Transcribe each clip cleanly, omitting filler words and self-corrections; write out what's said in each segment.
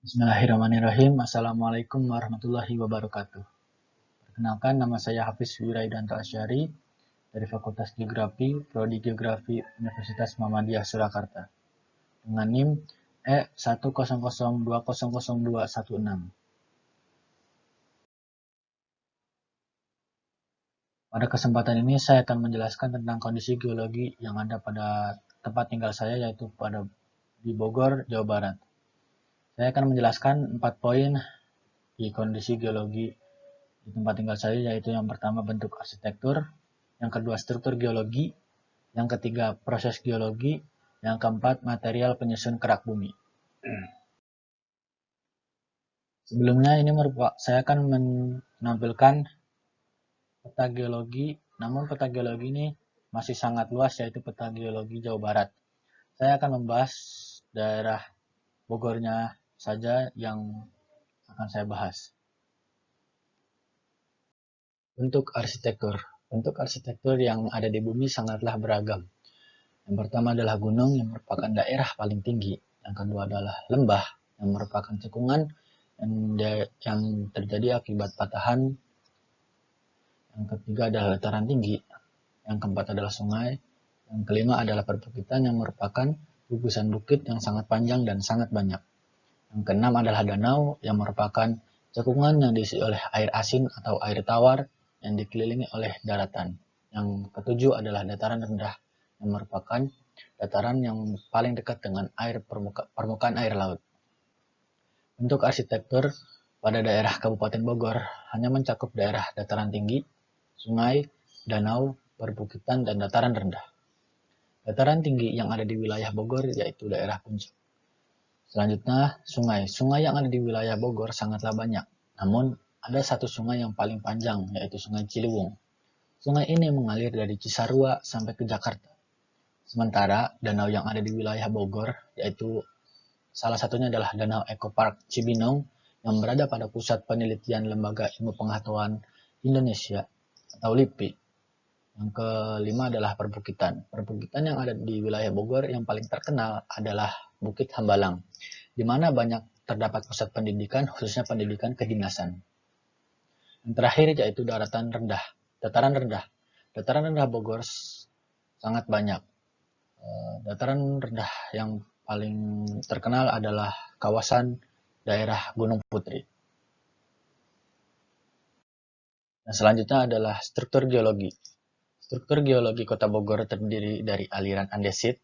Bismillahirrahmanirrahim. Assalamualaikum warahmatullahi wabarakatuh. Perkenalkan, nama saya Hafiz Wiraidanto Asyari dari Fakultas Geografi, Prodi Geografi Universitas Muhammadiyah Surakarta dengan NIM E100200216. Pada kesempatan ini saya akan menjelaskan tentang kondisi geologi yang ada pada tempat tinggal saya, yaitu di Bogor, Jawa Barat. Saya akan menjelaskan 4 poin di kondisi geologi di tempat tinggal saya, yaitu yang pertama bentuk arsitektur, yang kedua struktur geologi, yang ketiga proses geologi, yang keempat material penyusun kerak bumi. Sebelumnya saya akan menampilkan peta geologi, namun peta geologi ini masih sangat luas, yaitu peta geologi Jawa Barat. Saya akan membahas daerah Bogornya saja yang akan saya bahas. Bentuk arsitektur. Bentuk arsitektur yang ada di bumi sangatlah beragam. Yang pertama adalah gunung yang merupakan daerah paling tinggi. Yang kedua adalah lembah yang merupakan cekungan yang terjadi akibat patahan. Yang ketiga adalah dataran tinggi. Yang keempat adalah sungai. Yang kelima adalah perbukitan yang merupakan gugusan bukit yang sangat panjang dan sangat banyak. Yang keenam adalah danau yang merupakan cekungan yang diisi oleh air asin atau air tawar yang dikelilingi oleh daratan. Yang ketujuh adalah dataran rendah yang merupakan dataran yang paling dekat dengan permukaan air laut. Bentuk arsitektur pada daerah Kabupaten Bogor hanya mencakup daerah dataran tinggi, sungai, danau, perbukitan, dan dataran rendah. Dataran tinggi yang ada di wilayah Bogor yaitu daerah Puncak. Selanjutnya, sungai. Sungai yang ada di wilayah Bogor sangatlah banyak. Namun, ada satu sungai yang paling panjang, yaitu Sungai Ciliwung. Sungai ini mengalir dari Cisarua sampai ke Jakarta. Sementara, danau yang ada di wilayah Bogor, yaitu salah satunya adalah Danau Eco Park Cibinong, yang berada pada pusat penelitian Lembaga Ilmu Pengetahuan Indonesia, atau LIPI. Yang kelima adalah perbukitan. Perbukitan yang ada di wilayah Bogor yang paling terkenal adalah Bukit Hambalang, di mana banyak terdapat pusat pendidikan, khususnya pendidikan kedinasan. Yang terakhir yaitu dataran rendah. Dataran rendah Bogor sangat banyak. Dataran rendah yang paling terkenal adalah kawasan daerah Gunung Putri. Nah, selanjutnya adalah struktur geologi. Struktur geologi Kota Bogor terdiri dari aliran andesit,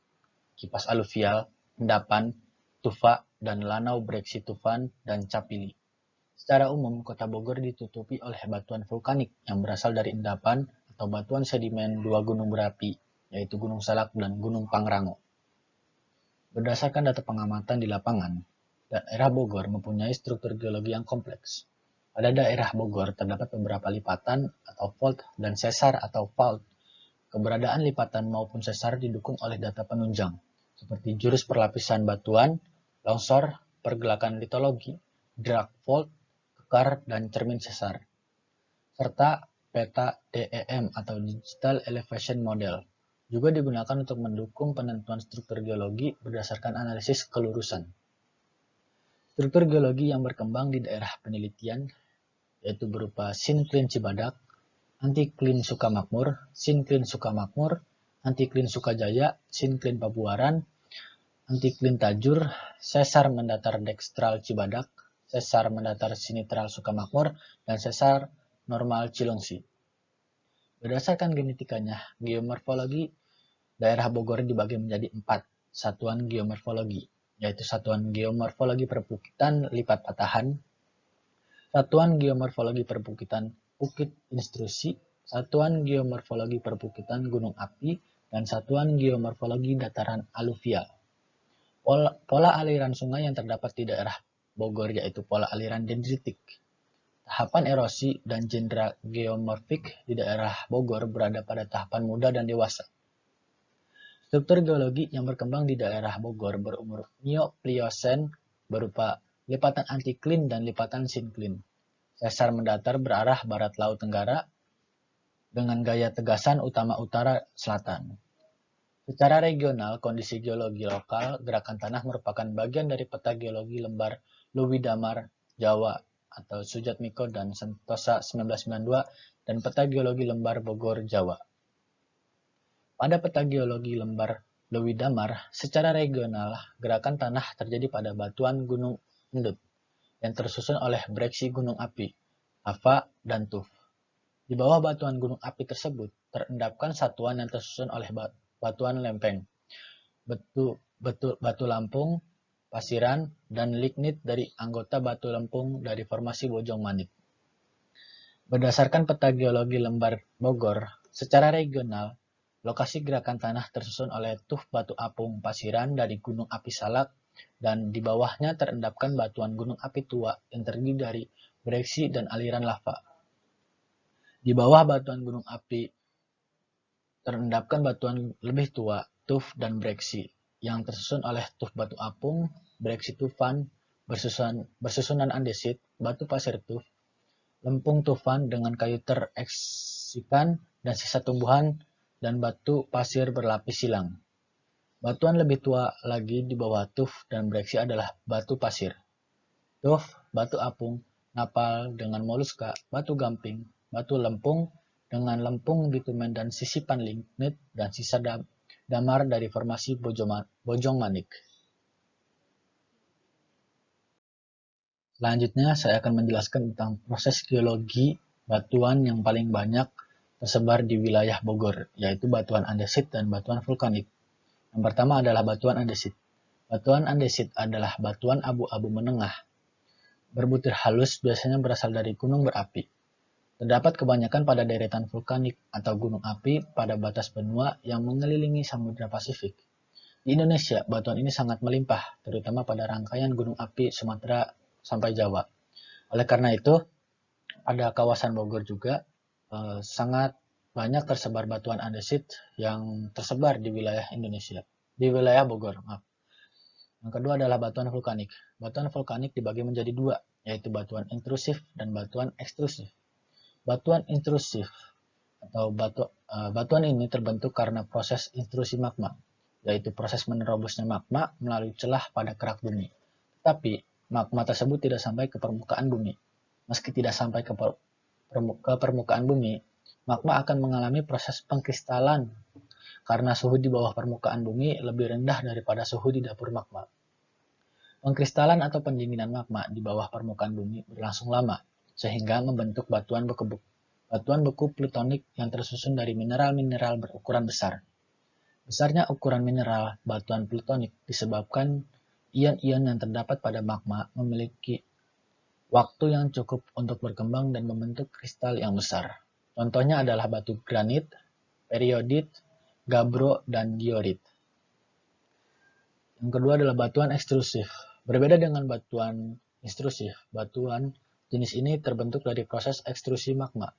kipas aluvial, endapan, tufa, dan lanau breksi tufan dan capili. Secara umum, Kota Bogor ditutupi oleh batuan vulkanik yang berasal dari endapan atau batuan sedimen dua gunung berapi, yaitu Gunung Salak dan Gunung Pangrango. Berdasarkan data pengamatan di lapangan, daerah Bogor mempunyai struktur geologi yang kompleks. Pada daerah Bogor terdapat beberapa lipatan atau fault dan sesar atau fault. Keberadaan lipatan maupun sesar didukung oleh data penunjang, seperti jurus perlapisan batuan, longsor, pergelakan litologi, drag fault, kekar, dan cermin sesar, serta peta DEM atau Digital Elevation Model. Juga digunakan untuk mendukung penentuan struktur geologi berdasarkan analisis kelurusan. Struktur geologi yang berkembang di daerah penelitian yaitu berupa Sinclin Cibadak, Anticlin Sukamakmur, Sinclin Sukamakmur, Anticlin Sukajaya, Sinclin Pabuaran, Anticlin Tajur, Sesar mendatar dekstral Cibadak, Sesar mendatar sinitral Sukamakmur, dan Sesar normal Cilengsi. Berdasarkan genetikanya, geomorfologi daerah Bogor dibagi menjadi 4 satuan geomorfologi, yaitu Satuan Geomorfologi Perbukitan Lipat Patahan, Satuan Geomorfologi Perbukitan Bukit Intrusi, Satuan Geomorfologi Perbukitan Gunung Api, dan Satuan Geomorfologi Dataran Aluvial. Pola aliran sungai yang terdapat di daerah Bogor yaitu pola aliran dendritik. Tahapan erosi dan genre geomorfik di daerah Bogor berada pada tahapan muda dan dewasa. Struktur geologi yang berkembang di daerah Bogor berumur Neopliocene berupa lipatan antiklin dan lipatan sinclin. Sesar mendatar berarah barat laut tenggara dengan gaya tegasan utama-utara selatan. Secara regional, kondisi geologi lokal, gerakan tanah merupakan bagian dari peta geologi lembar Louis Damar, Jawa atau Sujatmiko dan Sentosa 1992 dan peta geologi lembar Bogor, Jawa. Pada peta geologi lembar Louis Damar, secara regional, gerakan tanah terjadi pada batuan Gunung Endut yang tersusun oleh breksi gunung api, lava, dan tuf. Di bawah batuan gunung api tersebut, terendapkan satuan yang tersusun oleh batuan lempeng, batu lampung, pasiran, dan lignit dari anggota batu lempung dari formasi Bojong Manik. Berdasarkan peta geologi lembar Bogor, secara regional, lokasi gerakan tanah tersusun oleh tuf batu apung pasiran dari Gunung Api Salak dan di bawahnya terendapkan batuan gunung api tua yang terdiri dari breksi dan aliran lava. Di bawah batuan gunung api terendapkan batuan lebih tua, tuf dan breksi, yang tersusun oleh tuf batu apung, breksi tufan, bersusunan andesit, batu pasir tuf, lempung tufan dengan kayu tereksikan dan sisa tumbuhan, dan batu pasir berlapis silang. Batuan lebih tua lagi di bawah tuf dan breksi adalah batu pasir, tuf, batu apung, napal dengan moluska, batu gamping, batu lempung dengan lempung bitumen dan sisipan lignit, dan sisa damar dari formasi Bojong Manik. Selanjutnya saya akan menjelaskan tentang proses geologi batuan yang paling banyak tersebar di wilayah Bogor, yaitu batuan andesit dan batuan vulkanik. Yang pertama adalah batuan andesit. Batuan andesit adalah batuan abu-abu menengah, berbutir halus, biasanya berasal dari gunung berapi. Terdapat kebanyakan pada deretan vulkanik atau gunung api pada batas benua yang mengelilingi Samudra Pasifik. Di Indonesia, batuan ini sangat melimpah, terutama pada rangkaian gunung api Sumatera sampai Jawa. Oleh karena itu, pada kawasan Bogor juga sangat banyak tersebar batuan andesit yang tersebar di wilayah Indonesia, di wilayah Bogor. Maaf. Yang kedua adalah batuan vulkanik. Batuan vulkanik dibagi menjadi dua, yaitu batuan intrusif dan batuan ekstrusif. Batuan intrusif atau batuan ini terbentuk karena proses intrusi magma, yaitu proses menerobosnya magma melalui celah pada kerak bumi. Tetapi magma tersebut tidak sampai ke permukaan bumi. Meski tidak sampai ke permukaan bumi, magma akan mengalami proses pengkristalan karena suhu di bawah permukaan bumi lebih rendah daripada suhu di dapur magma. Pengkristalan atau pendinginan magma di bawah permukaan bumi berlangsung lama, sehingga membentuk batuan beku plutonik yang tersusun dari mineral-mineral berukuran besar. Besarnya ukuran mineral batuan plutonik disebabkan ion-ion yang terdapat pada magma memiliki waktu yang cukup untuk berkembang dan membentuk kristal yang besar. Contohnya adalah batu granit, periodit, gabbro, dan diorit. Yang kedua adalah batuan ekstrusif. Berbeda dengan batuan intrusif, batuan jenis ini terbentuk dari proses ekstrusi magma.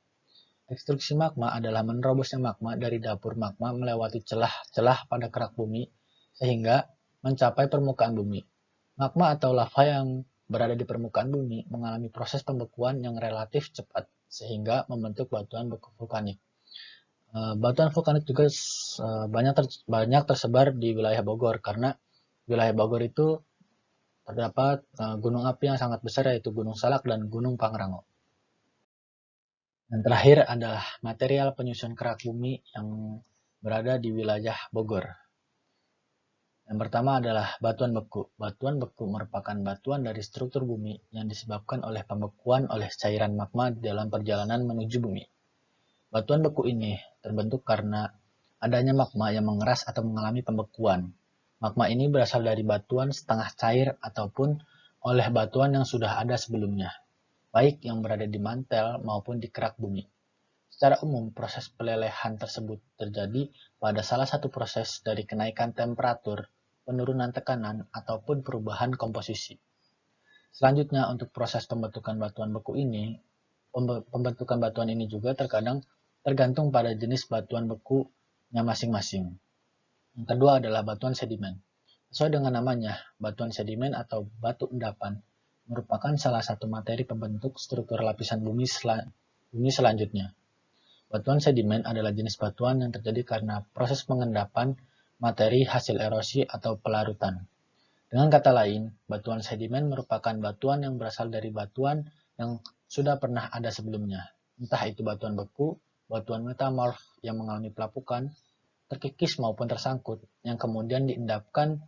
Ekstruksi magma adalah menerobosnya magma dari dapur magma melewati celah-celah pada kerak bumi sehingga mencapai permukaan bumi. Magma atau lava yang berada di permukaan bumi mengalami proses pembekuan yang relatif cepat sehingga membentuk batuan beku vulkanik. Batuan vulkanik juga banyak tersebar di wilayah Bogor karena wilayah Bogor itu terdapat gunung api yang sangat besar, yaitu Gunung Salak dan Gunung Pangrango. Dan terakhir adalah material penyusun kerak bumi yang berada di wilayah Bogor. Yang pertama adalah batuan beku. Batuan beku merupakan batuan dari struktur bumi yang disebabkan oleh pembekuan oleh cairan magma dalam perjalanan menuju bumi. Batuan beku ini terbentuk karena adanya magma yang mengeras atau mengalami pembekuan. Magma ini berasal dari batuan setengah cair ataupun oleh batuan yang sudah ada sebelumnya, baik yang berada di mantel maupun di kerak bumi. Secara umum, proses pelelehan tersebut terjadi pada salah satu proses dari kenaikan temperatur, penurunan tekanan, ataupun perubahan komposisi. Selanjutnya, untuk proses pembentukan batuan beku ini, pembentukan batuan ini juga terkadang tergantung pada jenis batuan bekunya masing-masing. Yang kedua adalah batuan sedimen. Sesuai dengan namanya, batuan sedimen atau batu endapan merupakan salah satu materi pembentuk struktur lapisan bumi selanjutnya. Batuan sedimen adalah jenis batuan yang terjadi karena proses pengendapan materi hasil erosi atau pelarutan. Dengan kata lain, batuan sedimen merupakan batuan yang berasal dari batuan yang sudah pernah ada sebelumnya. Entah itu batuan beku, batuan metamorf yang mengalami pelapukan, terkikis maupun tersangkut, yang kemudian diendapkan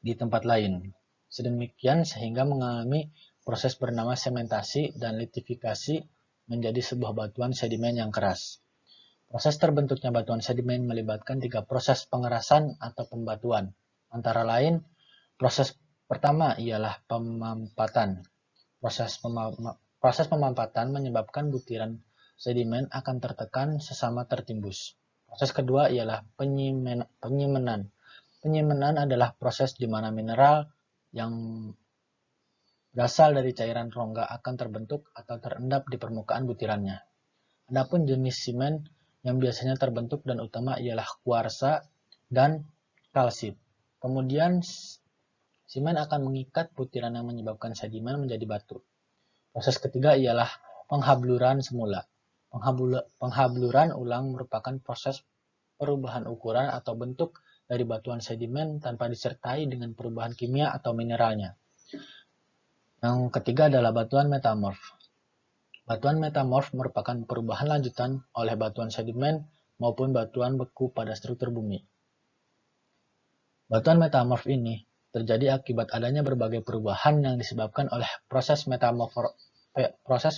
di tempat lain. Sedemikian sehingga mengalami proses bernama sementasi dan litifikasi menjadi sebuah batuan sedimen yang keras. Proses terbentuknya batuan sedimen melibatkan 3 proses pengerasan atau pembatuan. Antara lain, proses pertama ialah pemampatan. Proses pemampatan menyebabkan butiran sedimen akan tertekan sesama tertimbus. Proses kedua ialah penyimenan. Penyimenan adalah proses di mana mineral yang berasal dari cairan rongga akan terbentuk atau terendap di permukaan butirannya. Adapun jenis simen yang biasanya terbentuk dan utama ialah kuarsa dan kalsit. Kemudian simen akan mengikat butiran yang menyebabkan sedimen menjadi batu. Proses ketiga ialah penghabluran semula. Penghabluran ulang merupakan proses perubahan ukuran atau bentuk dari batuan sedimen tanpa disertai dengan perubahan kimia atau mineralnya. Yang ketiga adalah batuan metamorf. Batuan metamorf merupakan perubahan lanjutan oleh batuan sedimen maupun batuan beku pada struktur bumi. Batuan metamorf ini terjadi akibat adanya berbagai perubahan yang disebabkan oleh proses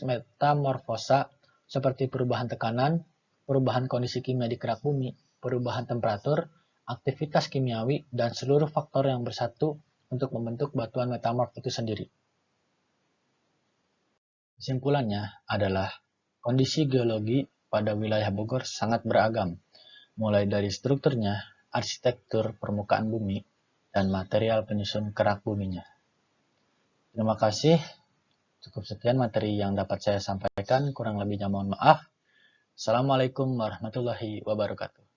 metamorfosa seperti perubahan tekanan, perubahan kondisi kimia di kerak bumi, perubahan temperatur, aktivitas kimiawi, dan seluruh faktor yang bersatu untuk membentuk batuan metamorf itu sendiri. Kesimpulannya adalah kondisi geologi pada wilayah Bogor sangat beragam, mulai dari strukturnya, arsitektur permukaan bumi, dan material penyusun kerak buminya. Terima kasih. Cukup sekian materi yang dapat saya sampaikan, kurang lebihnya mohon maaf. Assalamualaikum warahmatullahi wabarakatuh.